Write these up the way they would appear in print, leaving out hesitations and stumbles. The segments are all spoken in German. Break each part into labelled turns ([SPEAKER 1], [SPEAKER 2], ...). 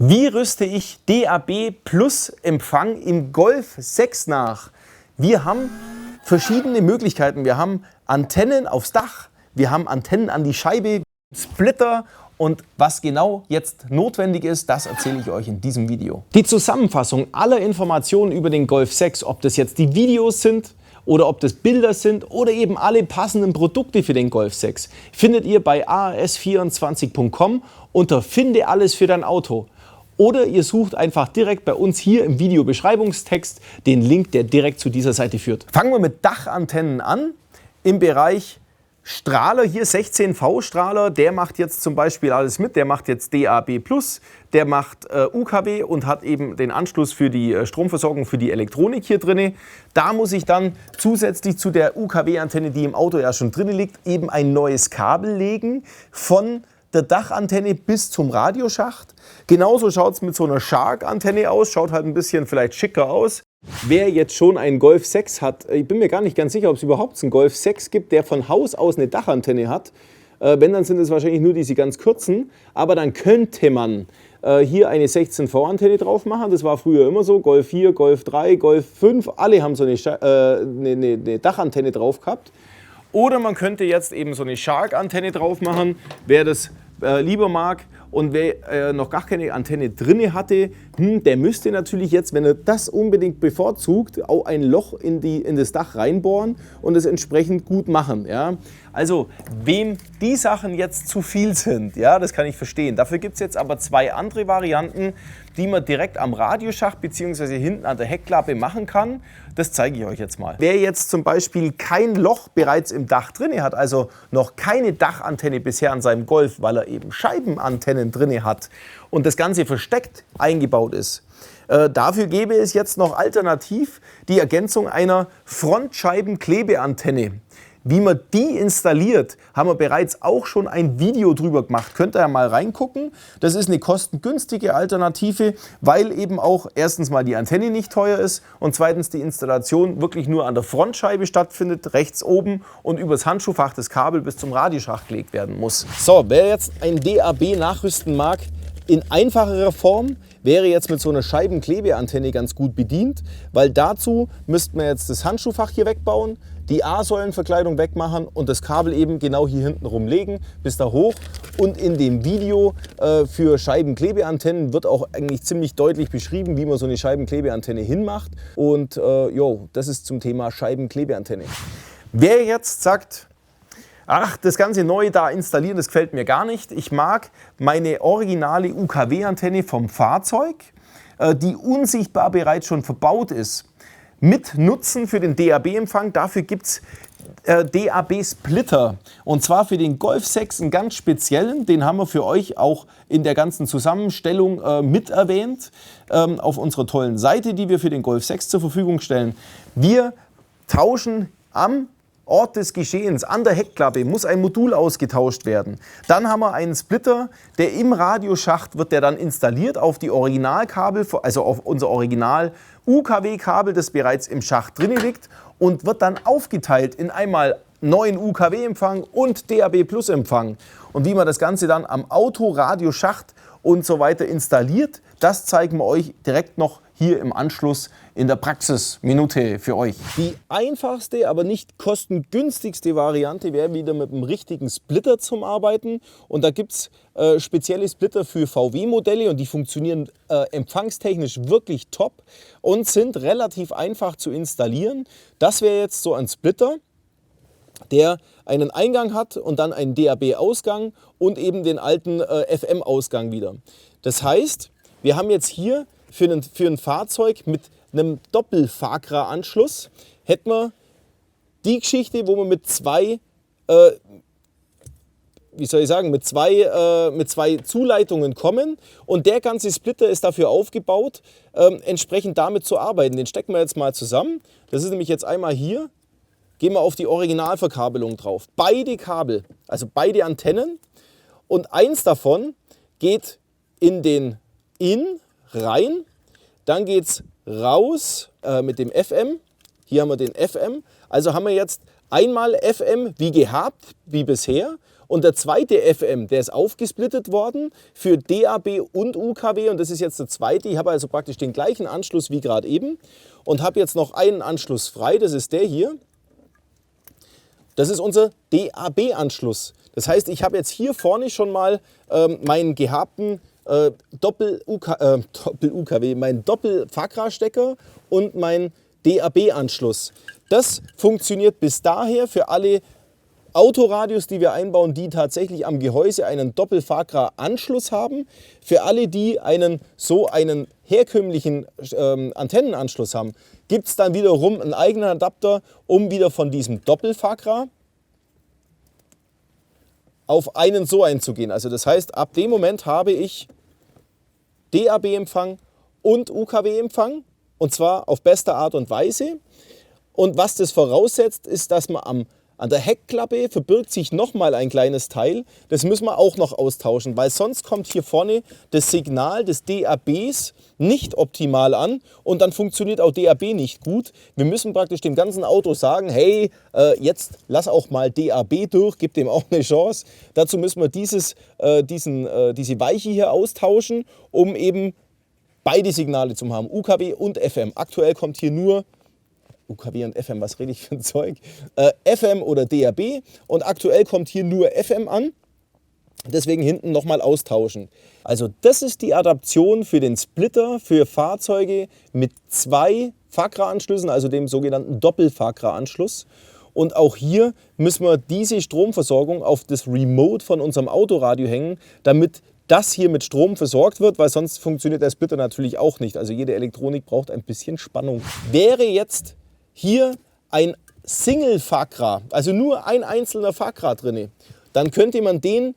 [SPEAKER 1] Wie rüste ich DAB Plus Empfang im Golf 6 nach? Wir haben verschiedene Möglichkeiten. Wir haben Antennen aufs Dach, wir haben Antennen an die Scheibe, Splitter und was genau jetzt notwendig ist, das erzähle ich euch in diesem Video. Die Zusammenfassung aller Informationen über den Golf 6, ob das jetzt die Videos sind oder ob das Bilder sind oder eben alle passenden Produkte für den Golf 6, findet ihr bei aas24.com unter Finde alles für dein Auto. Oder ihr sucht einfach direkt bei uns hier im Videobeschreibungstext den Link, der direkt zu dieser Seite führt. Fangen wir mit Dachantennen an. Im Bereich Strahler, hier 16V-Strahler, der macht jetzt zum Beispiel alles mit. Der macht jetzt DAB+, der macht UKW und hat eben den Anschluss für die Stromversorgung für die Elektronik hier drin. Da muss ich dann zusätzlich zu der UKW-Antenne, die im Auto ja schon drin liegt, eben ein neues Kabel legen von der Dachantenne bis zum Radioschacht. Genauso schaut es mit so einer Shark-Antenne aus, schaut halt ein bisschen vielleicht schicker aus. Wer jetzt schon einen Golf 6 hat, ich bin mir gar nicht ganz sicher, ob es überhaupt einen Golf 6 gibt, der von Haus aus eine Dachantenne hat. Wenn, dann sind es wahrscheinlich nur diese ganz kurzen. Aber dann könnte man hier eine 16V-Antenne drauf machen. Das war früher immer so. Golf 4, Golf 3, Golf 5, alle haben so eine Dachantenne drauf gehabt. Oder man könnte jetzt eben so eine Shark-Antenne drauf machen, wer das lieber mag. Und wer noch gar keine Antenne drinne hatte, der müsste natürlich jetzt, wenn er das unbedingt bevorzugt, auch ein Loch in das Dach reinbohren und es entsprechend gut machen. Ja? Also wem die Sachen jetzt zu viel sind, ja, das kann ich verstehen. Dafür gibt es jetzt aber zwei andere Varianten, die man direkt am Radioschacht bzw. hinten an der Heckklappe machen kann. Das zeige ich euch jetzt mal. Wer jetzt zum Beispiel kein Loch bereits im Dach drin hat, also noch keine Dachantenne bisher an seinem Golf, weil er eben Scheibenantennen drin hat und das Ganze versteckt eingebaut ist, dafür gäbe es jetzt noch alternativ die Ergänzung einer Frontscheibenklebeantenne. Wie man die installiert, haben wir bereits auch schon ein Video drüber gemacht. Könnt ihr ja mal reingucken. Das ist eine kostengünstige Alternative, weil eben auch erstens mal die Antenne nicht teuer ist und zweitens die Installation wirklich nur an der Frontscheibe stattfindet, rechts oben und übers Handschuhfach das Kabel bis zum Radioschacht gelegt werden muss. So, wer jetzt ein DAB nachrüsten mag, in einfacherer Form, wäre jetzt mit so einer Scheibenklebeantenne ganz gut bedient, weil dazu müsste man jetzt das Handschuhfach hier wegbauen, die A-Säulenverkleidung wegmachen und das Kabel eben genau hier hinten rumlegen, bis da hoch. Und in dem Video für Scheibenklebeantennen wird auch eigentlich ziemlich deutlich beschrieben, wie man so eine Scheibenklebeantenne hinmacht. Und das ist zum Thema Scheibenklebeantenne. Wer jetzt sagt, ach, das Ganze neu da installieren, das gefällt mir gar nicht. Ich mag meine originale UKW-Antenne vom Fahrzeug, die unsichtbar bereits schon verbaut ist, mit Nutzen für den DAB-Empfang. Dafür gibt es DAB-Splitter. Und zwar für den Golf 6 einen ganz speziellen. Den haben wir für euch auch in der ganzen Zusammenstellung mit erwähnt. Auf unserer tollen Seite, die wir für den Golf 6 zur Verfügung stellen. Wir tauschen am Ort des Geschehens, an der Heckklappe, muss ein Modul ausgetauscht werden. Dann haben wir einen Splitter, der im Radioschacht wird der dann installiert auf die Originalkabel, also auf unser Original UKW-Kabel, das bereits im Schacht drin liegt und wird dann aufgeteilt in einmal neuen UKW-Empfang und DAB+-Empfang. Und wie man das Ganze dann am Auto, Radioschacht und so weiter installiert, das zeigen wir euch direkt noch hier im Anschluss in der Praxisminute für euch. Die einfachste, aber nicht kostengünstigste Variante wäre wieder mit einem richtigen Splitter zum Arbeiten. Und da gibt es spezielle Splitter für VW-Modelle und die funktionieren empfangstechnisch wirklich top und sind relativ einfach zu installieren. Das wäre jetzt so ein Splitter, der einen Eingang hat und dann einen DAB-Ausgang und eben den alten FM-Ausgang wieder. Das heißt, wir haben jetzt hier für ein Fahrzeug mit einem Doppelfagra-Anschluss hätten wir die Geschichte, wo wir mit zwei Zuleitungen kommen und der ganze Splitter ist dafür aufgebaut, entsprechend damit zu arbeiten. Den stecken wir jetzt mal zusammen. Das ist nämlich jetzt einmal hier. Gehen wir auf die Originalverkabelung drauf. Beide Kabel, also beide Antennen und eins davon geht in den In rein, dann geht es raus mit dem FM. Hier haben wir den FM. Also haben wir jetzt einmal FM wie gehabt, wie bisher Und der zweite FM, der ist aufgesplittet worden für DAB und UKW und das ist jetzt der zweite. Ich habe also praktisch den gleichen Anschluss wie gerade eben und habe jetzt noch einen Anschluss frei, das ist der hier. Das ist unser DAB-Anschluss. Das heißt, ich habe jetzt hier vorne schon mal meinen gehabten Doppel-UKW, meinen Doppel-FAKRA-Stecker und meinen DAB-Anschluss. Das funktioniert bis daher für alle Autoradios, die wir einbauen, die tatsächlich am Gehäuse einen Doppel-FAKRA-Anschluss haben. Für alle, die einen herkömmlichen Antennenanschluss haben, gibt es dann wiederum einen eigenen Adapter, um wieder von diesem Doppel-FAKRA auf einen so einzugehen. Also das heißt, ab dem Moment habe ich DAB-Empfang und UKW-Empfang und zwar auf beste Art und Weise. Und was das voraussetzt, ist, dass man an der Heckklappe verbirgt sich nochmal ein kleines Teil. Das müssen wir auch noch austauschen, weil sonst kommt hier vorne das Signal des DABs nicht optimal an und dann funktioniert auch DAB nicht gut. Wir müssen praktisch dem ganzen Auto sagen, hey, jetzt lass auch mal DAB durch, gib dem auch eine Chance. Dazu müssen wir diese Weiche hier austauschen, um eben beide Signale zu haben, UKW und FM. Aktuell kommt hier nur UKW und FM, was rede ich für ein Zeug? FM oder DAB und aktuell kommt hier nur FM an. Deswegen hinten nochmal austauschen. Also das ist die Adaption für den Splitter für Fahrzeuge mit 2 FAKRA-Anschlüssen, also dem sogenannten Doppel-FAKRA-Anschluss. Und auch hier müssen wir diese Stromversorgung auf das Remote von unserem Autoradio hängen, damit das hier mit Strom versorgt wird, weil sonst funktioniert der Splitter natürlich auch nicht. Also jede Elektronik braucht ein bisschen Spannung. Wäre jetzt hier ein Single-FAKRA, also nur ein einzelner FAKRA drin, dann könnte man den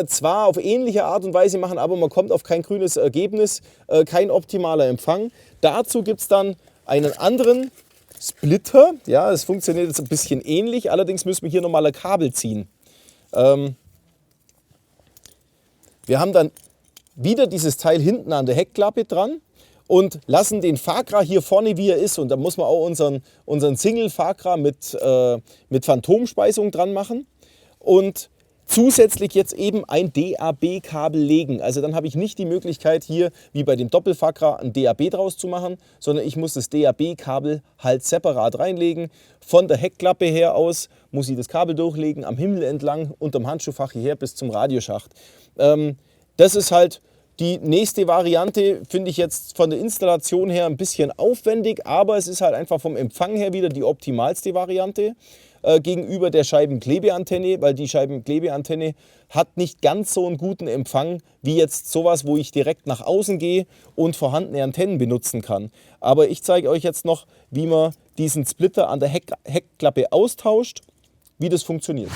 [SPEAKER 1] zwar auf ähnliche Art und Weise machen, aber man kommt auf kein grünes Ergebnis, kein optimaler Empfang. Dazu gibt es dann einen anderen Splitter, ja, das funktioniert jetzt ein bisschen ähnlich, allerdings müssen wir hier nochmal ein Kabel ziehen. Wir haben dann wieder dieses Teil hinten an der Heckklappe dran und lassen den FAKRA hier vorne, wie er ist. Und da muss man auch unseren Single-FAKRA mit Phantomspeisung dran machen. Und zusätzlich jetzt eben ein DAB-Kabel legen. Also dann habe ich nicht die Möglichkeit hier, wie bei dem Doppel-FAKRA, ein DAB draus zu machen, sondern ich muss das DAB-Kabel halt separat reinlegen. Von der Heckklappe her aus muss ich das Kabel durchlegen, am Himmel entlang, unterm Handschuhfach hierher bis zum Radioschacht. Das ist halt die nächste Variante, finde ich jetzt von der Installation her ein bisschen aufwendig, aber es ist halt einfach vom Empfang her wieder die optimalste Variante gegenüber der Scheibenklebeantenne, weil die Scheibenklebeantenne hat nicht ganz so einen guten Empfang wie jetzt sowas, wo ich direkt nach außen gehe und vorhandene Antennen benutzen kann. Aber ich zeige euch jetzt noch, wie man diesen Splitter an der Heckklappe austauscht, wie das funktioniert.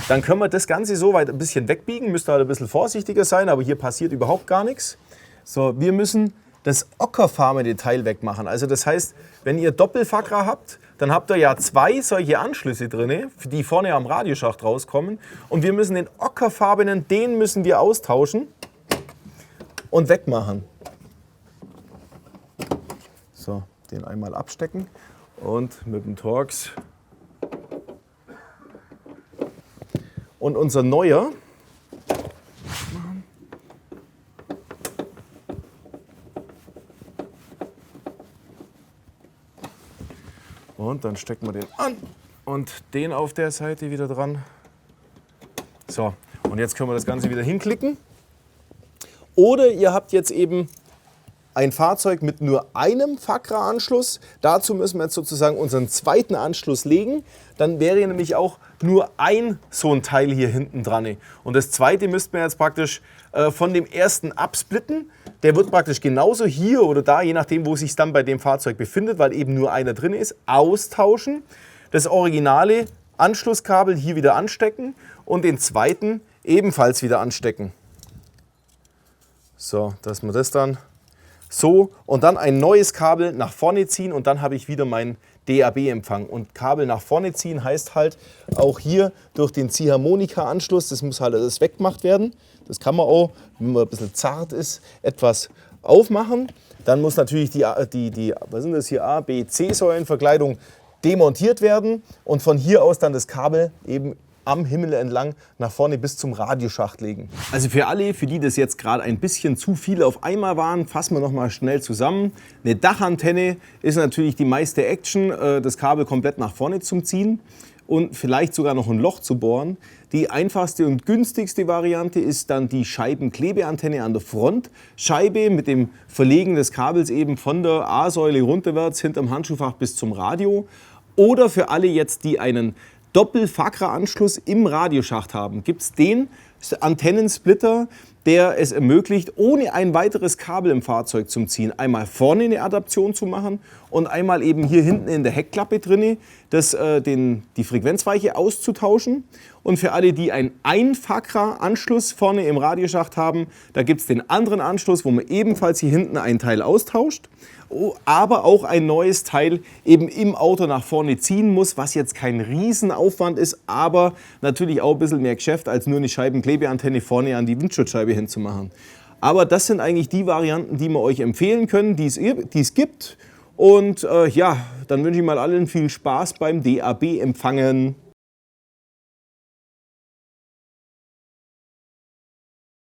[SPEAKER 1] Dann können wir das Ganze so weit ein bisschen wegbiegen, müsst ihr halt ein bisschen vorsichtiger sein, aber hier passiert überhaupt gar nichts. So, wir müssen das ockerfarbene Teil wegmachen. Also das heißt, wenn ihr Doppel-FAKRA habt, dann habt ihr ja 2 solche Anschlüsse drin, die vorne am Radioschacht rauskommen. Und wir müssen den ockerfarbenen, den müssen wir austauschen und wegmachen. So, den einmal abstecken und mit dem Torx. Und unser neuer, und dann stecken wir den an und den auf der Seite wieder dran. So, und jetzt können wir das Ganze wieder hinklicken. Oder ihr habt jetzt eben ein Fahrzeug mit nur einem FAKRA-Anschluss. Dazu müssen wir jetzt sozusagen unseren zweiten Anschluss legen. Dann wäre nämlich auch nur ein so ein Teil hier hinten dran. Und das zweite müssten wir jetzt praktisch von dem ersten absplitten. Der wird praktisch genauso hier oder da, je nachdem, wo es sich dann bei dem Fahrzeug befindet, weil eben nur einer drin ist, austauschen. Das originale Anschlusskabel hier wieder anstecken und den zweiten ebenfalls wieder anstecken. So, dass wir das dann so und dann ein neues Kabel nach vorne ziehen und dann habe ich wieder meinen DAB-Empfang. Und Kabel nach vorne ziehen heißt halt auch hier durch den Ziehharmonika-Anschluss, das muss halt alles weggemacht werden. Das kann man auch, wenn man ein bisschen zart ist, etwas aufmachen. Dann muss natürlich die was sind das hier, A, B, C-Säulenverkleidung demontiert werden und von hier aus dann das Kabel eben am Himmel entlang nach vorne bis zum Radioschacht legen. Also für alle, für die das jetzt gerade ein bisschen zu viele auf einmal waren, fassen wir noch mal schnell zusammen. Eine Dachantenne ist natürlich die meiste Action, das Kabel komplett nach vorne zum Ziehen und vielleicht sogar noch ein Loch zu bohren. Die einfachste und günstigste Variante ist dann die Scheibenklebeantenne an der Frontscheibe mit dem Verlegen des Kabels eben von der A-Säule runterwärts hinterm Handschuhfach bis zum Radio. Oder für alle jetzt, die einen Doppel-Fakra-Anschluss im Radioschacht haben, gibt es den Antennensplitter, der es ermöglicht, ohne ein weiteres Kabel im Fahrzeug zum Ziehen, einmal vorne eine Adaption zu machen und einmal eben hier hinten in der Heckklappe drinne die Frequenzweiche auszutauschen. Und für alle, die einen Ein-Fakra-Anschluss vorne im Radioschacht haben, da gibt es den anderen Anschluss, wo man ebenfalls hier hinten ein Teil austauscht, aber auch ein neues Teil eben im Auto nach vorne ziehen muss, was jetzt kein Riesenaufwand ist, aber natürlich auch ein bisschen mehr Geschäft, als nur eine Scheibenklebeantenne vorne an die Windschutzscheibe hinzumachen. Aber das sind eigentlich die Varianten, die wir euch empfehlen können, die es gibt. Und ja, dann wünsche ich mal allen viel Spaß beim DAB-Empfangen.